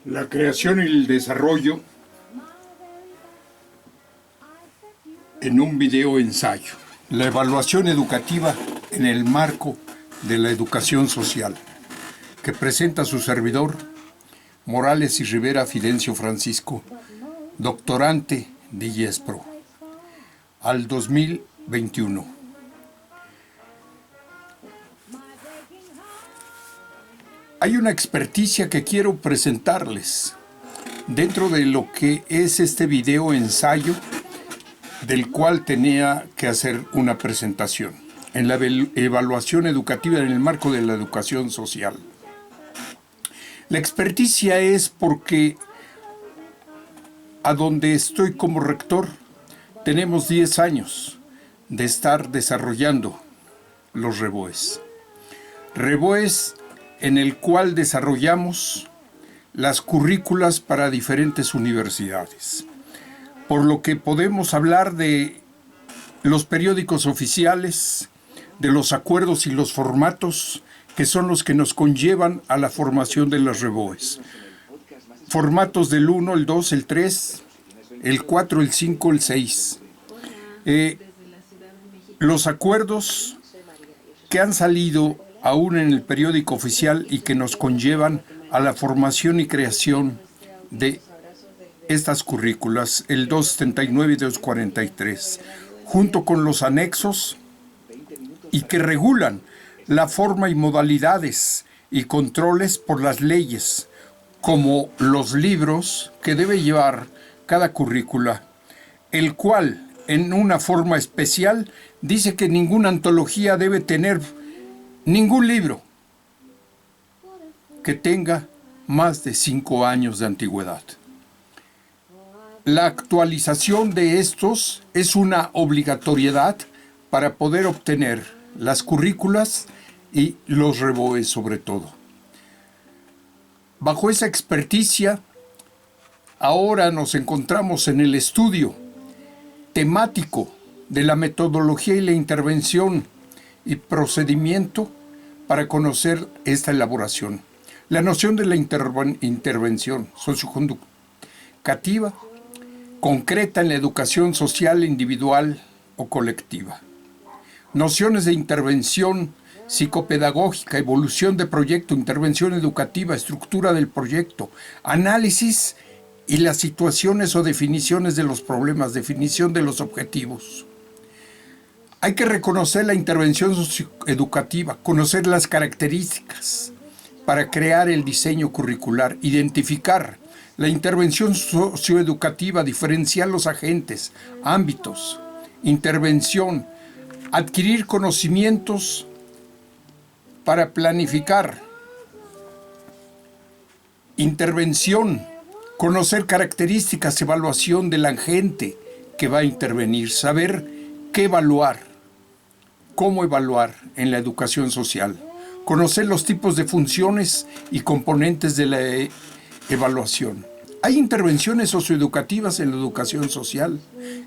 La creación y el desarrollo en un video ensayo. La evaluación educativa en el marco de la educación social, que presenta su servidor, Morales y Rivera Fidencio Francisco, doctorante de IESPRO, al 2021. Hay una experticia que quiero presentarles dentro de lo que es este video ensayo, del cual tenía que hacer una presentación en la evaluación educativa en el marco de la educación social. La experticia es porque a donde estoy como rector tenemos 10 años de estar desarrollando los REBOES. REBOES en el cual desarrollamos las currículas para diferentes universidades. Por lo que podemos hablar de los periódicos oficiales, de los acuerdos y los formatos que son los que nos conllevan a la formación de las REBOES. Formatos del 1, el 2, el 3, el 4, el 5, el 6. Los acuerdos que han salido aún en el periódico oficial y que nos conllevan a la formación y creación de estas currículas, el 279 y 243, junto con los anexos y que regulan la forma y modalidades y controles por las leyes, como los libros que debe llevar cada currícula, el cual, en una forma especial, dice que ninguna antología debe tener ningún libro que tenga más de 5 años de antigüedad. La actualización de estos es una obligatoriedad para poder obtener las currículas y los REBOES sobre todo. Bajo esa experticia, ahora nos encontramos en el estudio temático de la metodología y la intervención y procedimiento para conocer esta elaboración. La noción de la intervención socioconductiva concreta en la educación social individual o colectiva. Nociones de intervención psicopedagógica, evolución de proyecto, intervención educativa, estructura del proyecto, análisis y las situaciones o definiciones de los problemas, definición de los objetivos. Hay que reconocer la intervención socioeducativa, conocer las características para crear el diseño curricular, identificar la intervención socioeducativa, diferenciar los agentes, ámbitos, intervención, adquirir conocimientos para planificar, intervención, conocer características, evaluación del agente que va a intervenir, saber qué evaluar, cómo evaluar en la educación social, conocer los tipos de funciones y componentes de la evaluación. Hay intervenciones socioeducativas en la educación social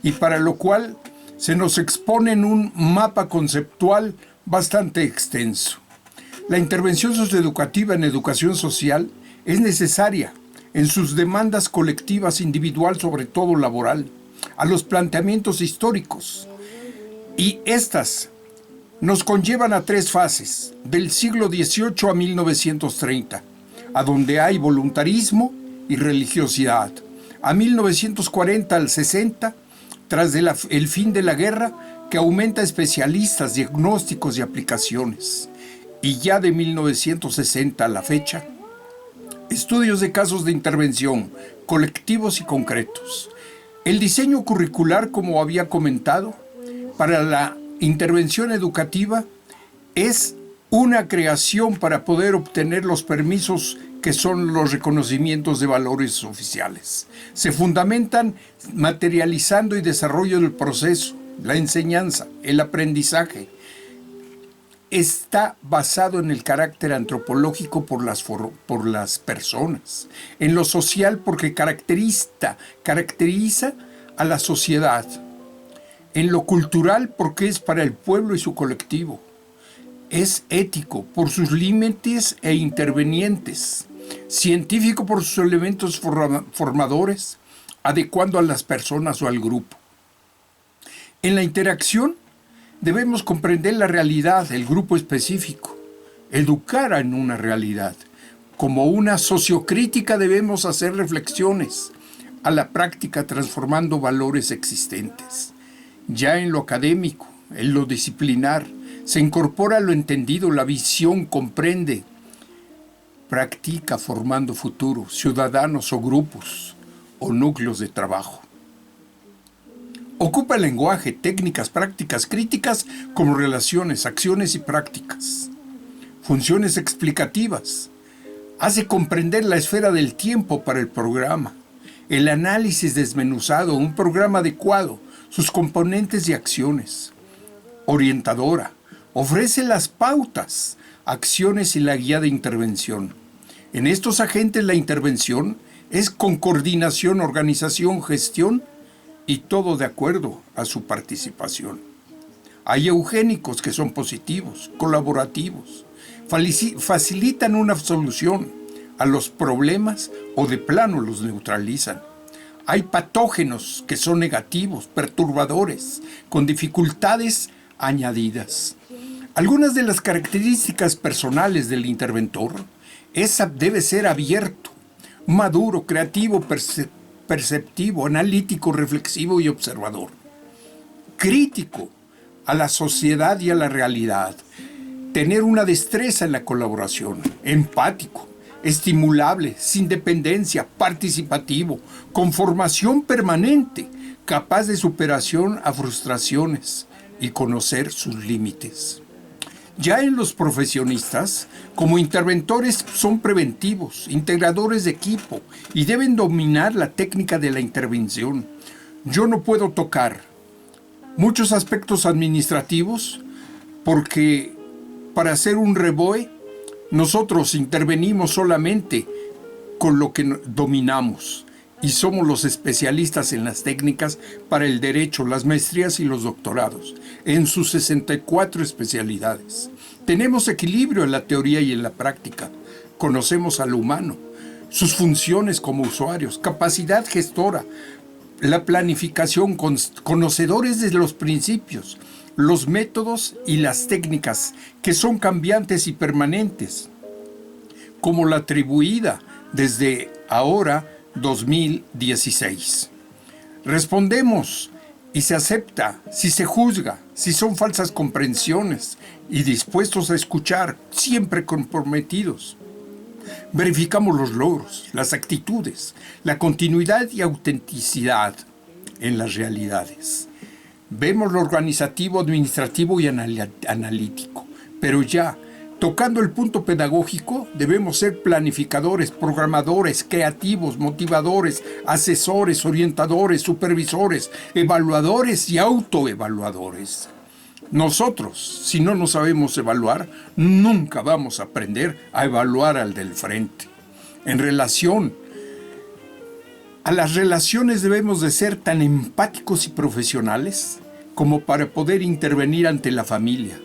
y para lo cual se nos expone en un mapa conceptual bastante extenso. La intervención socioeducativa en educación social es necesaria en sus demandas colectivas, individual, sobre todo laboral, a los planteamientos históricos. Y estas nos conllevan a 3 fases, del siglo XVIII a 1930, a donde hay voluntarismo y religiosidad. A 1940 al 60, tras el fin de la guerra, que aumenta especialistas, diagnósticos y aplicaciones. Y ya de 1960 a la fecha, estudios de casos de intervención, colectivos y concretos. El diseño curricular, como había comentado, para la intervención educativa es una creación para poder obtener los permisos que son los reconocimientos de valores oficiales. Se fundamentan materializando y desarrollo del proceso, la enseñanza, el aprendizaje. Está basado en el carácter antropológico por las personas, en lo social porque caracteriza a la sociedad, en lo cultural porque es para el pueblo y su colectivo, Es ético por sus límites e intervenientes, científico por sus elementos formadores, adecuando a las personas o al grupo. En la interacción debemos comprender la realidad, el grupo específico, educar en una realidad. Como una sociocrítica debemos hacer reflexiones a la práctica transformando valores existentes. Ya en lo académico, en lo disciplinar, se incorpora lo entendido, la visión comprende, practica formando futuro, ciudadanos o grupos o núcleos de trabajo. Ocupa el lenguaje, técnicas, prácticas, críticas como relaciones, acciones y prácticas. Funciones explicativas. Hace comprender la esfera del tiempo para el programa. El análisis desmenuzado, un programa adecuado, sus componentes y acciones. Orientadora. Ofrece las pautas, acciones y la guía de intervención. En estos agentes la intervención es con coordinación, organización, gestión y todo de acuerdo a su participación. Hay eugénicos que son positivos, colaborativos, facilitan una solución a los problemas o de plano los neutralizan. Hay patógenos que son negativos, perturbadores, con dificultades añadidas. Algunas de las características personales del interventor debe ser abierto, maduro, creativo, perceptivo, analítico, reflexivo y observador. Crítico a la sociedad y a la realidad. Tener una destreza en la colaboración. Empático, estimulable, sin dependencia, participativo, con formación permanente, capaz de superación a frustraciones y conocer sus límites. Ya en los profesionistas, como interventores son preventivos, integradores de equipo y deben dominar la técnica de la intervención. Yo no puedo tocar muchos aspectos administrativos porque para hacer un REBOE nosotros intervenimos solamente con lo que dominamos y somos los especialistas en las técnicas para el derecho, las maestrías y los doctorados, en sus 64 especialidades. Tenemos equilibrio en la teoría y en la práctica. Conocemos al humano, sus funciones como usuarios, capacidad gestora, la planificación, conocedores de los principios, los métodos y las técnicas que son cambiantes y permanentes, como la atribuida desde ahora 2016. Respondemos y se acepta, si se juzga, si son falsas comprensiones y dispuestos a escuchar, siempre comprometidos. Verificamos los logros, las actitudes, la continuidad y autenticidad en las realidades. Vemos lo organizativo, administrativo y analítico, pero ya tocando el punto pedagógico, debemos ser planificadores, programadores, creativos, motivadores, asesores, orientadores, supervisores, evaluadores y autoevaluadores. Nosotros, si no nos sabemos evaluar, nunca vamos a aprender a evaluar al del frente. En relación a las relaciones debemos de ser tan empáticos y profesionales como para poder intervenir ante la familia.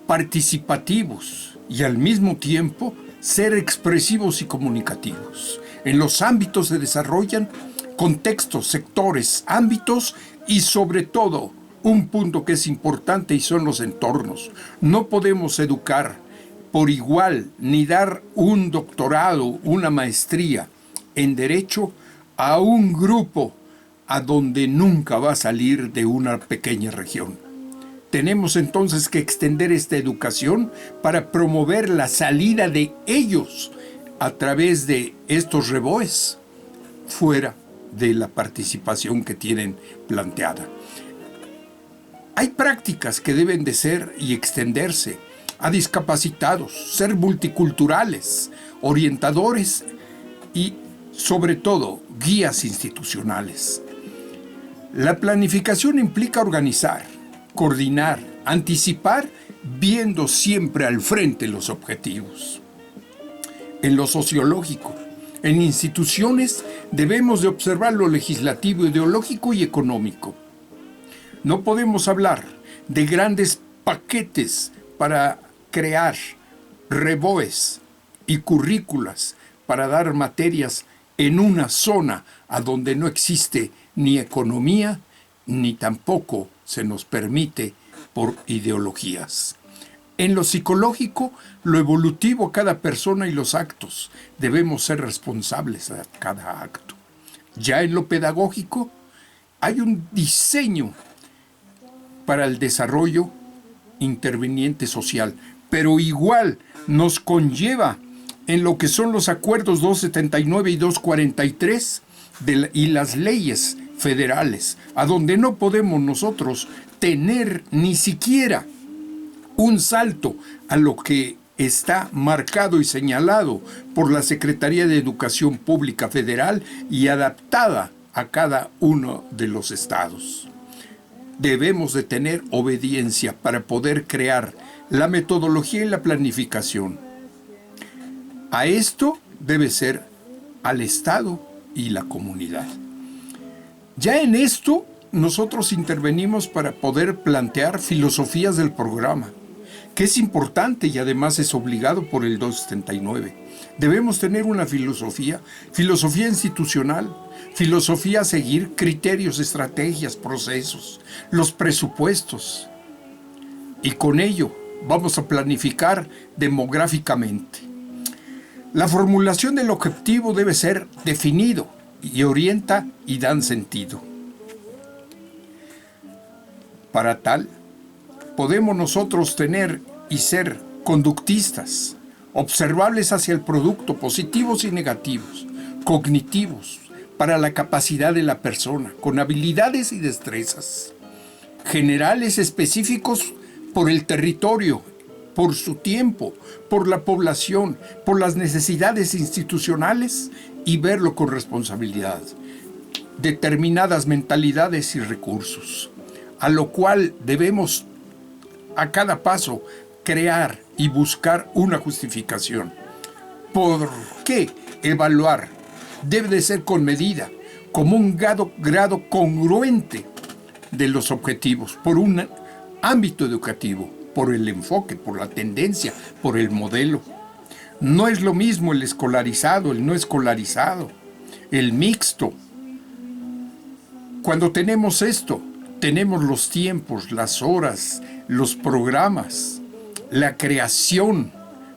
Participativos y al mismo tiempo ser expresivos y comunicativos. En los ámbitos se desarrollan contextos, sectores, ámbitos y sobre todo un punto que es importante y son los entornos. No podemos educar por igual ni dar un doctorado, una maestría en derecho a un grupo a donde nunca va a salir de una pequeña región. Tenemos entonces que extender esta educación para promover la salida de ellos a través de estos REBOEs fuera de la participación que tienen planteada. Hay prácticas que deben de ser y extenderse a discapacitados, ser multiculturales, orientadores y sobre todo guías institucionales. La planificación implica organizar, coordinar, anticipar, viendo siempre al frente los objetivos. En lo sociológico, en instituciones debemos de observar lo legislativo, ideológico y económico. No podemos hablar de grandes paquetes para crear reboes y currículas para dar materias en una zona a donde no existe ni economía, ni tampoco se nos permite por ideologías. En lo psicológico, lo evolutivo, cada persona y los actos. Debemos ser responsables de cada acto. Ya en lo pedagógico, hay un diseño para el desarrollo interviniente social, pero igual nos conlleva en lo que son los acuerdos 279 y 243 y las leyes federales, a donde no podemos nosotros tener ni siquiera un salto a lo que está marcado y señalado por la Secretaría de Educación Pública Federal y adaptada a cada uno de los estados. Debemos de tener obediencia para poder crear la metodología y la planificación. A esto debe ser al Estado y la comunidad. Ya en esto nosotros intervenimos para poder plantear filosofías del programa, que es importante y además es obligado por el 279. Debemos tener una filosofía institucional, filosofía a seguir, criterios, estrategias, procesos, los presupuestos. Y con ello vamos a planificar demográficamente. La formulación del objetivo debe ser definido y orienta y dan sentido. Para tal, podemos nosotros tener y ser conductistas, observables hacia el producto, positivos y negativos, cognitivos, para la capacidad de la persona, con habilidades y destrezas, generales específicos por el territorio, por su tiempo, por la población, por las necesidades institucionales y verlo con responsabilidad, determinadas mentalidades y recursos, a lo cual debemos a cada paso crear y buscar una justificación. ¿Por qué evaluar? Debe de ser con medida, como un grado congruente de los objetivos, por un ámbito educativo, por el enfoque, por la tendencia, por el modelo. No es lo mismo el escolarizado, el no escolarizado, el mixto. Cuando tenemos esto, tenemos los tiempos, las horas, los programas, la creación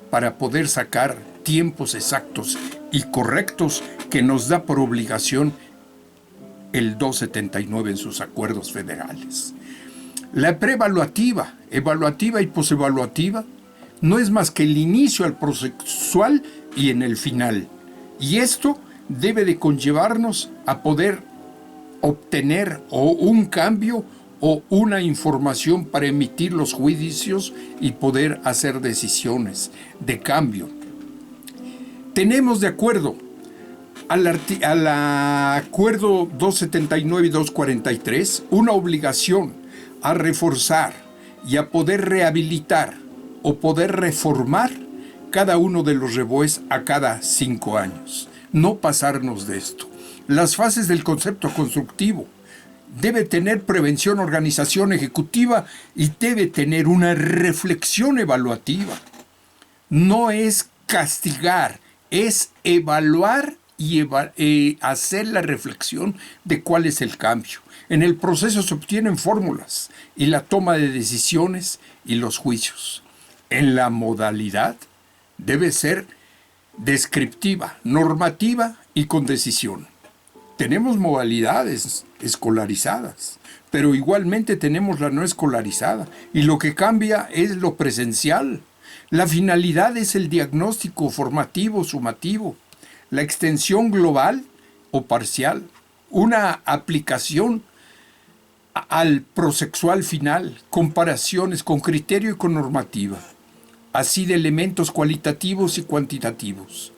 para poder sacar tiempos exactos y correctos que nos da por obligación el 279 en sus acuerdos federales. La preevaluativa, evaluativa y posevaluativa no es más que el inicio al procesual y en el final. Y esto debe de conllevarnos a poder obtener o un cambio o una información para emitir los juicios y poder hacer decisiones de cambio. Tenemos de acuerdo al acuerdo 279 y 243 una obligación a reforzar y a poder rehabilitar o poder reformar cada uno de los reboes a cada 5 años. No pasarnos de esto. Las fases del concepto constructivo debe tener prevención, organización ejecutiva y debe tener una reflexión evaluativa. No es castigar, es evaluar y hacer la reflexión de cuál es el cambio. En el proceso se obtienen fórmulas y la toma de decisiones y los juicios. En la modalidad debe ser descriptiva, normativa y con decisión. Tenemos modalidades escolarizadas, pero igualmente tenemos la no escolarizada y lo que cambia es lo presencial. La finalidad es el diagnóstico formativo, sumativo, la extensión global o parcial, una aplicación al prosexual final, comparaciones con criterio y con normativa, así de elementos cualitativos y cuantitativos,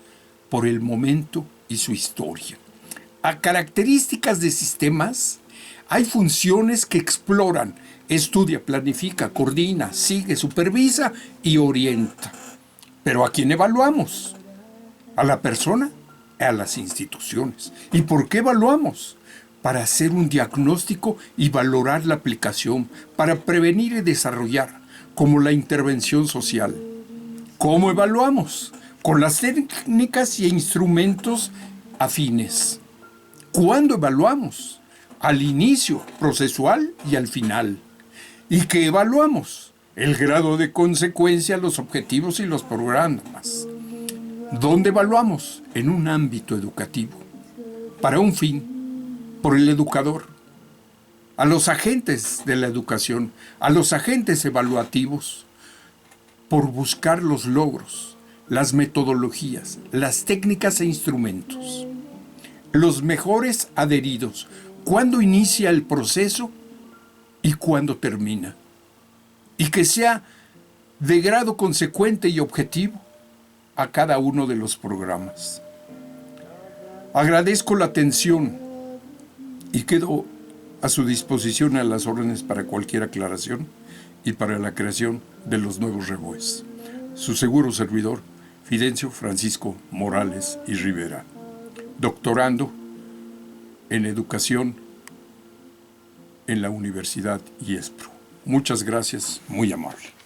por el momento y su historia. A características de sistemas, hay funciones que exploran, estudia, planifica, coordina, sigue, supervisa y orienta. Pero ¿a quién evaluamos? ¿A la persona? A las instituciones. ¿Y por qué evaluamos? Para hacer un diagnóstico y valorar la aplicación, para prevenir y desarrollar como la intervención social. ¿Cómo evaluamos? Con las técnicas y instrumentos afines. ¿Cuándo evaluamos? Al inicio, procesual y al final. ¿Y qué evaluamos? El grado de consecuencia, los objetivos y los programas. ¿Dónde evaluamos? En un ámbito educativo. Para un fin, por el educador. A los agentes de la educación, a los agentes evaluativos, por buscar los logros, las metodologías, las técnicas e instrumentos. Los mejores adheridos, cuándo inicia el proceso y cuándo termina. Y que sea de grado consecuente y objetivo a cada uno de los programas. Agradezco la atención y quedo a su disposición a las órdenes para cualquier aclaración y para la creación de los nuevos REBOES. Su seguro servidor, Fidencio Francisco Morales y Rivera, doctorando en educación en la Universidad IESPRO. Muchas gracias, muy amable.